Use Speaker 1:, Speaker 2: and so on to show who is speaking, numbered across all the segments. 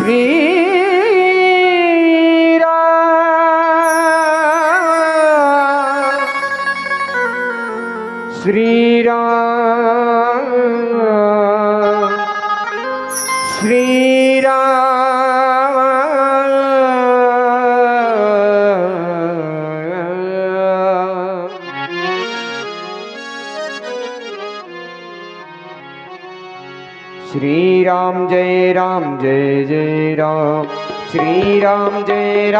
Speaker 1: श्री राम श्री राम श्री राम श्री राम जय जय राम श्री राम जय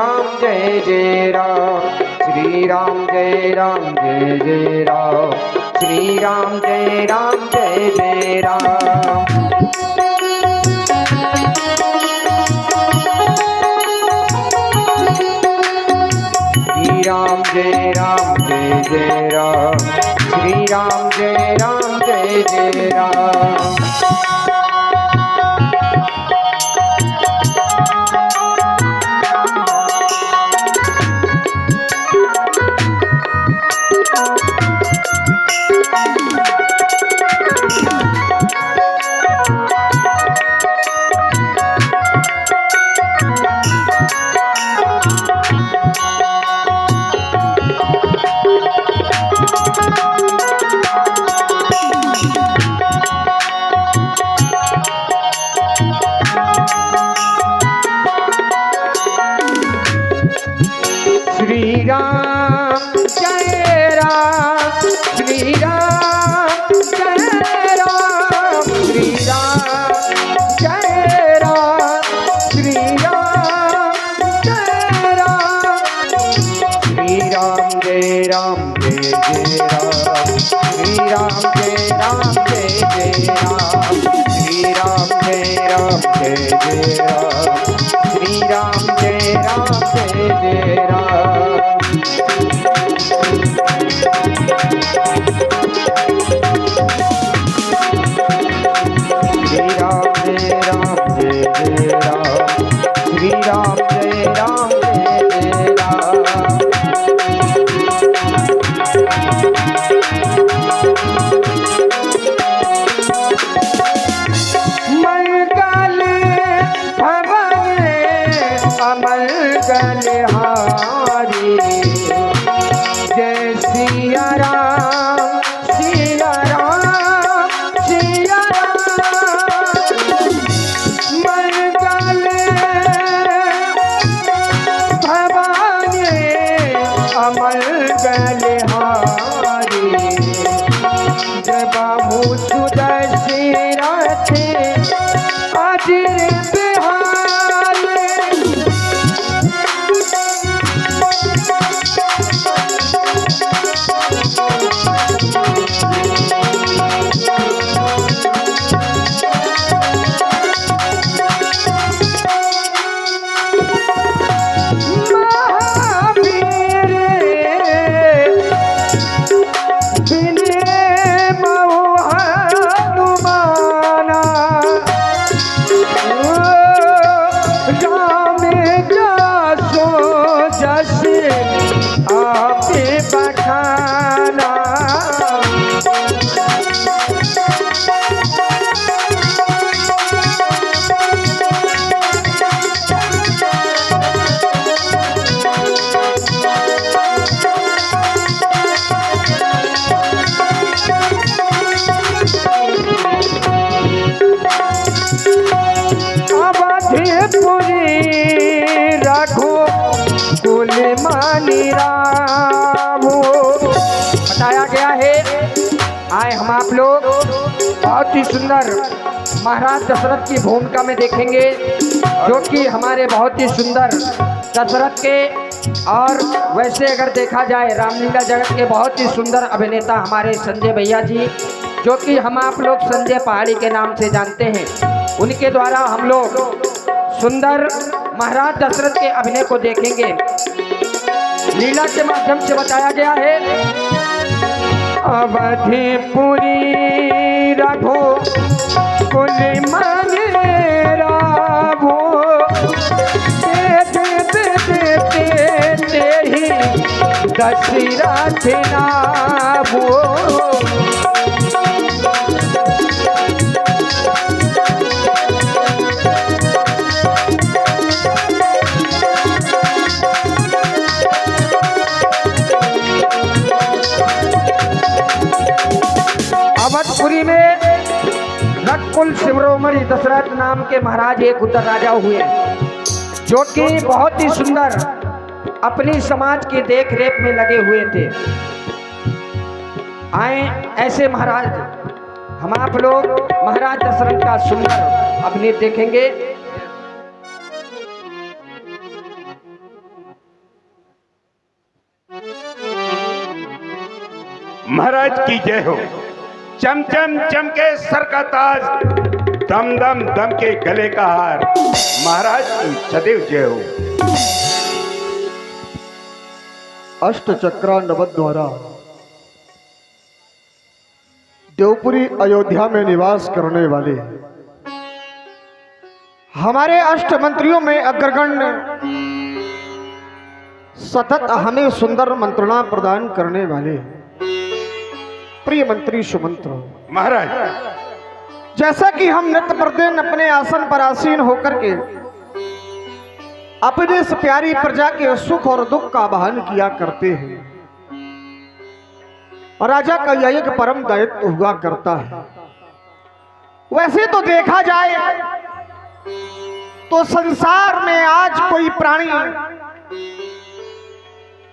Speaker 1: जय राम श्री राम जय जय राम श्री राम जय जय राम श्री राम जय जय राम श्री राम जय जय राम श्री राम जय राम श्री राम जय राम श्री राम जय राम श्री राम जय राम श्री राम जय जय राम श्री राम जय जय राम श्री राम जय जय राम श्री राम जय जय राम श्री राम जय जय राम श्री राम जय जय राम मंगल भवन अमंगल हारी जय सिया राम सिया राम सिया मंगल भवानी अमंगल हारी जय बाबू सुदर्शन अजर बिहार आपे बखाना अवधपुरी रघु कुल मानी राम बताया गया है। आए हम आप लोग बहुत ही सुंदर महाराज दशरथ की भूमिका में देखेंगे, जो कि हमारे बहुत ही सुंदर दशरथ के, और वैसे अगर देखा जाए रामलीला जगत के बहुत ही सुंदर अभिनेता हमारे संजय भैया जी, जो कि हम आप लोग संजय पहाड़ी के नाम से जानते हैं। उनके द्वारा हम लोग सुंदर महाराज दशरथ के अभिनय को देखेंगे। लीला के माध्यम से बताया गया है। अवधपुरी रघु कुल माने राघो दशरथ नाभो दशरथ नाम के महाराज एक उत्तर राजा हुए, जो कि बहुत ही सुंदर अपनी समाज की देख रेख में लगे हुए थे। आए ऐसे महाराज, हम आप लोग महाराज दशरथ का सुंदर अभिनय देखेंगे।
Speaker 2: महाराज की जय हो। चम चम चमके सर का ताज, दम दम दम के गले का हार, महाराज की सदैव जय हो।
Speaker 3: अष्टचक्रा नवद द्वारा देवपुरी अयोध्या में निवास करने वाले हमारे अष्ट मंत्रियों में अग्रगण्य, सतत हमें सुंदर मंत्रणा प्रदान करने वाले प्रिय मंत्री सुमंत्र
Speaker 2: महाराज,
Speaker 3: जैसा कि हम नित्य प्रतिदिन अपने आसन पर आसीन होकर के अपने इस प्यारी प्रजा के सुख और दुख का वहन किया करते हैं, और राजा का यह एक परम दायित्व हुआ करता है। वैसे तो देखा जाए तो संसार में आज कोई प्राणी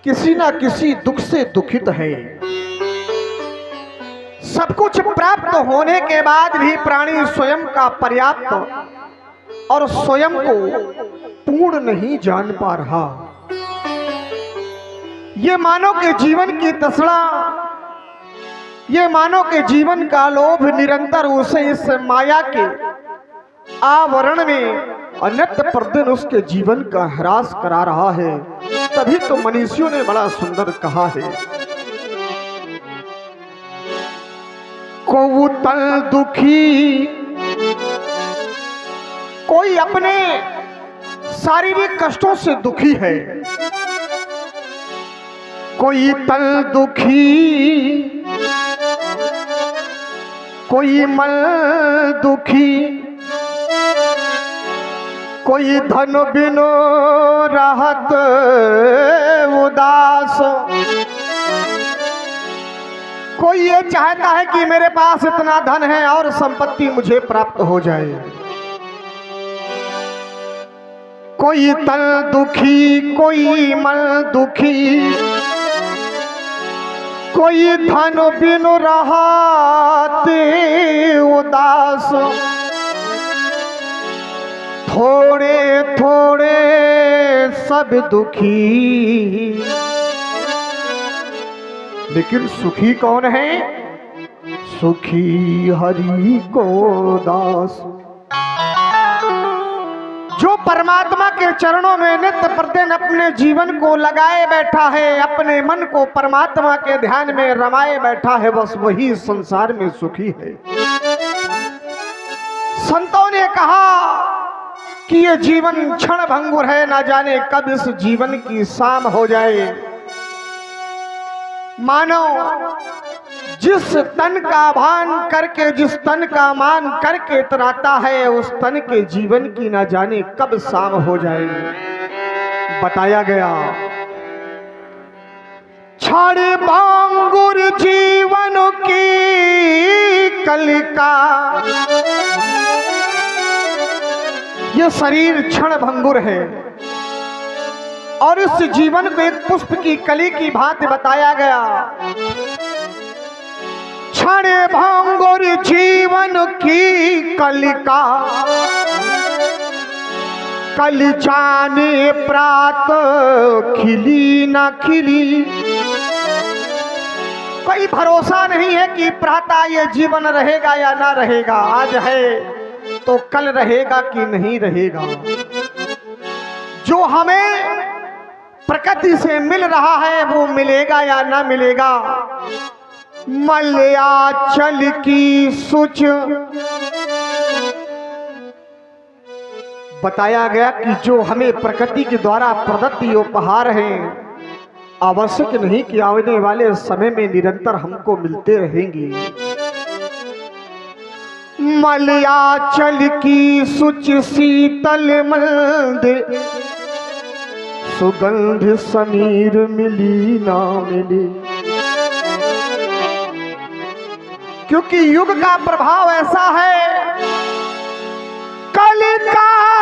Speaker 3: किसी ना किसी दुख से दुखित है। सब कुछ प्राप्त होने के बाद भी प्राणी स्वयं का पर्याप्त और स्वयं को पूर्ण नहीं जान पा रहा। ये मानव के जीवन की तसड़ा, ये मानव के जीवन का लोभ निरंतर उसे इस माया के आवरण में अनित्य प्रतिदिन उसके जीवन का ह्रास करा रहा है। तभी तो मनीषियों ने बड़ा सुंदर कहा है, को तल दुखी, कोई अपने शारीरिक कष्टों से दुखी है, कोई तल दुखी, कोई मल दुखी, कोई धन बिनो रहत उदास। कोई ये चाहता है कि मेरे पास इतना धन है और संपत्ति मुझे प्राप्त हो जाए। कोई तल दुखी, कोई मल दुखी, कोई धन बिनु रहते उदास। थोड़े थोड़े सब दुखी, लेकिन सुखी कौन है? सुखी हरि को दास। जो परमात्मा के चरणों में नित्य प्रतिदिन अपने जीवन को लगाए बैठा है, अपने मन को परमात्मा के ध्यान में रमाए बैठा है, बस वही संसार में सुखी है। संतों ने कहा कि ये जीवन क्षण भंगुर है, ना जाने कब इस जीवन की शाम हो जाए। मानव जिस तन का भान करके, जिस तन का मान करके तराता है, उस तन के जीवन की ना जाने कब शाम हो जाए। बताया गया, छाड़े बांगुर जीवन की कलिका। ये शरीर क्षण भंगुर है और इस जीवन को एक पुष्प की कली की भांति बताया गया। क्षण भंगुर जीवन की कलिका, कल जाने प्रात खिली न खिली। कोई भरोसा नहीं है कि प्रातः ये जीवन रहेगा या ना रहेगा। आज है तो कल रहेगा कि नहीं रहेगा। जो हमें प्रकृति से मिल रहा है वो मिलेगा या ना मिलेगा। मलयाचल की सुच, बताया गया कि जो हमें प्रकृति के द्वारा प्रदत्त उपहार हैं, आवश्यक नहीं कि आने वाले समय में निरंतर हमको मिलते रहेंगे। मलयाचल की सुच शीतल मंद, सुगंध समीर मिली ना मिली। क्योंकि युग का प्रभाव ऐसा है काल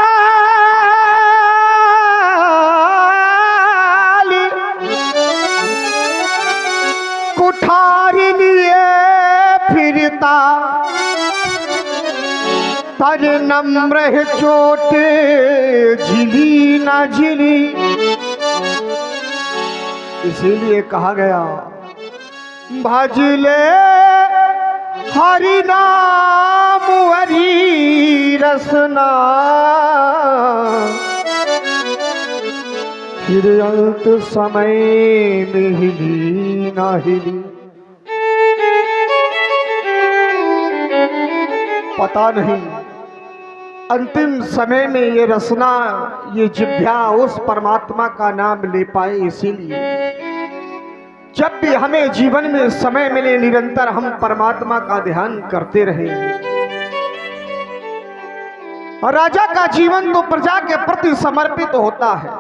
Speaker 3: कुठारी लिए फिरता तर नम्र है चोट झिली ना झिली। इसीलिए कहा गया भजले हरि नाम हरि रसना फिर अंत समय में हिली ना हिली। पता नहीं अंतिम समय में ये रसना, ये जिह्वा उस परमात्मा का नाम ले पाए। इसीलिए जब भी हमें जीवन में समय मिले निरंतर हम परमात्मा का ध्यान करते रहें। और राजा का जीवन तो प्रजा के प्रति समर्पित होता है,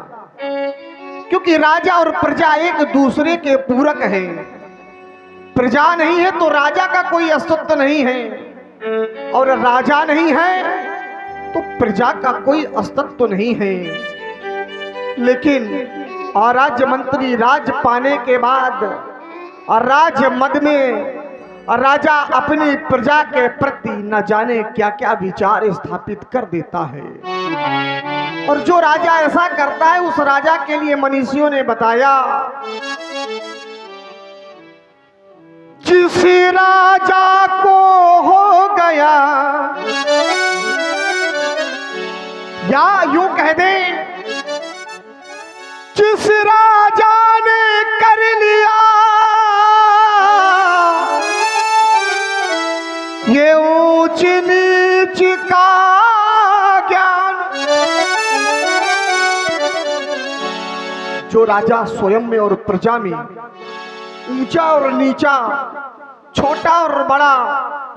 Speaker 3: क्योंकि राजा और प्रजा एक दूसरे के पूरक हैं। प्रजा नहीं है तो राजा का कोई अस्तित्व नहीं है, और राजा नहीं है तो प्रजा का कोई अस्तित्व नहीं है। लेकिन और राज्य मंत्री राज पाने के बाद और राज मद में और राजा अपनी प्रजा के प्रति न जाने क्या क्या विचार स्थापित कर देता है। और जो राजा ऐसा करता है उस राजा के लिए मनीषियों ने बताया, जिस राजा को हो गया, या यूं कह दे जिस राजा ने कर लिया ये ऊंच नीच का ज्ञान। जो राजा स्वयं में और प्रजा में ऊंचा और नीचा, छोटा और बड़ा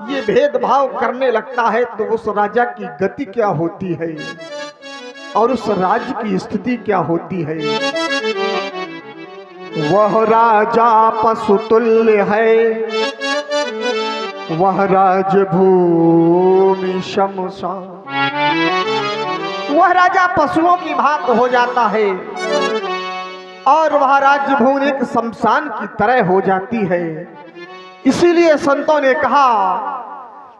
Speaker 3: ये भेदभाव करने लगता है तो उस राजा की गति क्या होती है और उस राज्य की स्थिति क्या होती है। वह राजा पशुतुल्य है, वह राजभूमि शमशान। वह राजा पशुओं की भांति हो जाता है और वह राज्यभूमि एक शमशान की तरह हो जाती है। इसीलिए संतों ने कहा,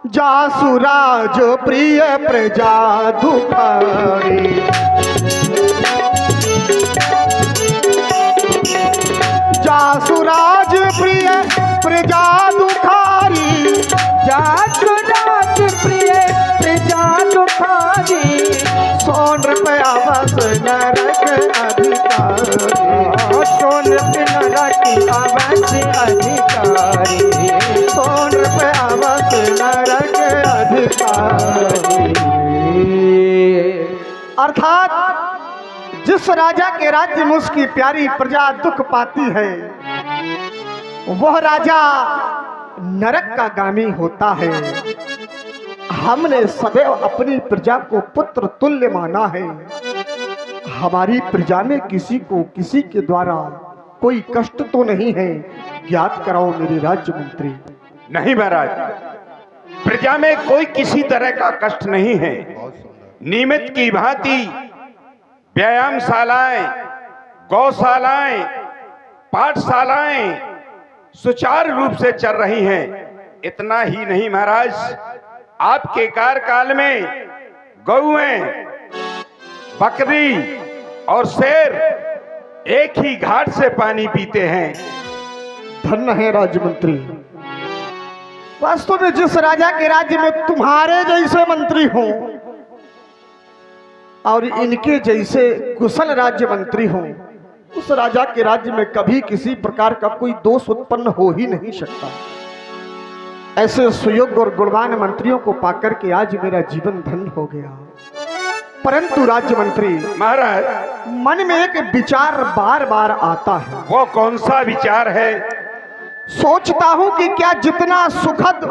Speaker 3: जासुराज प्रिय प्रजा दुखारी, जासुराज प्रिय प्रजा दुखारी,
Speaker 1: जासुराज प्रिय प्रजा दुखारी,
Speaker 3: 100 रुपया बस नरक अधिकारी,
Speaker 1: 100 नरक अवश्य अधिकारी,
Speaker 3: 100 रुपया बस नरक अधिकारी। अर्थात जिस राजा के राज्य में उसकी प्यारी प्रजा दुख पाती है वह राजा नरक का गामी होता है। हमने सदैव अपनी प्रजा को पुत्र तुल्य माना है। हमारी प्रजा में किसी को किसी के द्वारा कोई कष्ट तो नहीं है। ज्ञात कराओ मेरे राज्य मंत्री।
Speaker 2: नहीं महाराज, प्रजा में कोई किसी तरह का कष्ट नहीं है। नियमित की भांति व्यायामशालाएं, गौशालाएं, पाठशालाएं सुचारू रूप से चल रही हैं। इतना ही नहीं महाराज, आपके कार्यकाल में गौएं, बकरी और शेर एक ही घाट से पानी पीते हैं।
Speaker 3: धन्य है राज्य मंत्री। वास्तव में जिस राजा के राज्य में तुम्हारे जैसे मंत्री हो और इनके जैसे कुशल राज्य मंत्री हो, उस राजा के राज्य में कभी किसी प्रकार का कोई दोष उत्पन्न हो ही नहीं सकता। ऐसे सुयोग्य और गुणवान मंत्रियों को पाकर के आज मेरा जीवन धन्य हो गया। परंतु राज्य मंत्री
Speaker 2: महाराज,
Speaker 3: मन में एक विचार बार बार आता है।
Speaker 2: वो कौन सा विचार है?
Speaker 3: सोचता हूं कि क्या जितना सुखद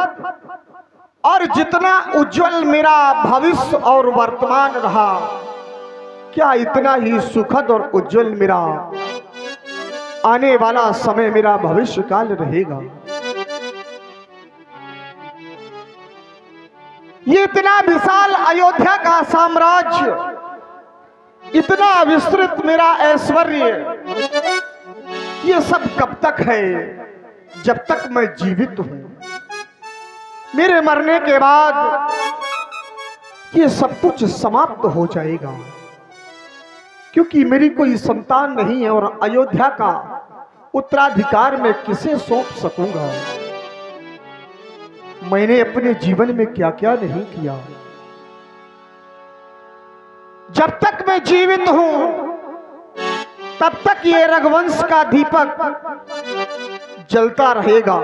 Speaker 3: और जितना उज्जवल मेरा भविष्य और वर्तमान रहा, क्या इतना ही सुखद और उज्जवल मेरा आने वाला समय, मेरा भविष्य काल रहेगा। ये इतना विशाल अयोध्या का साम्राज्य, इतना विस्तृत मेरा ऐश्वर्य, ये सब कब तक है? जब तक मैं जीवित हूं। मेरे मरने के बाद ये सब कुछ समाप्त हो जाएगा, क्योंकि मेरी कोई संतान नहीं है और अयोध्या का उत्तराधिकार मैं किसे सौंप सकूंगा? मैंने अपने जीवन में क्या क्या नहीं किया। जब तक मैं जीवित हूं तब तक ये रघुवंश का दीपक जलता रहेगा।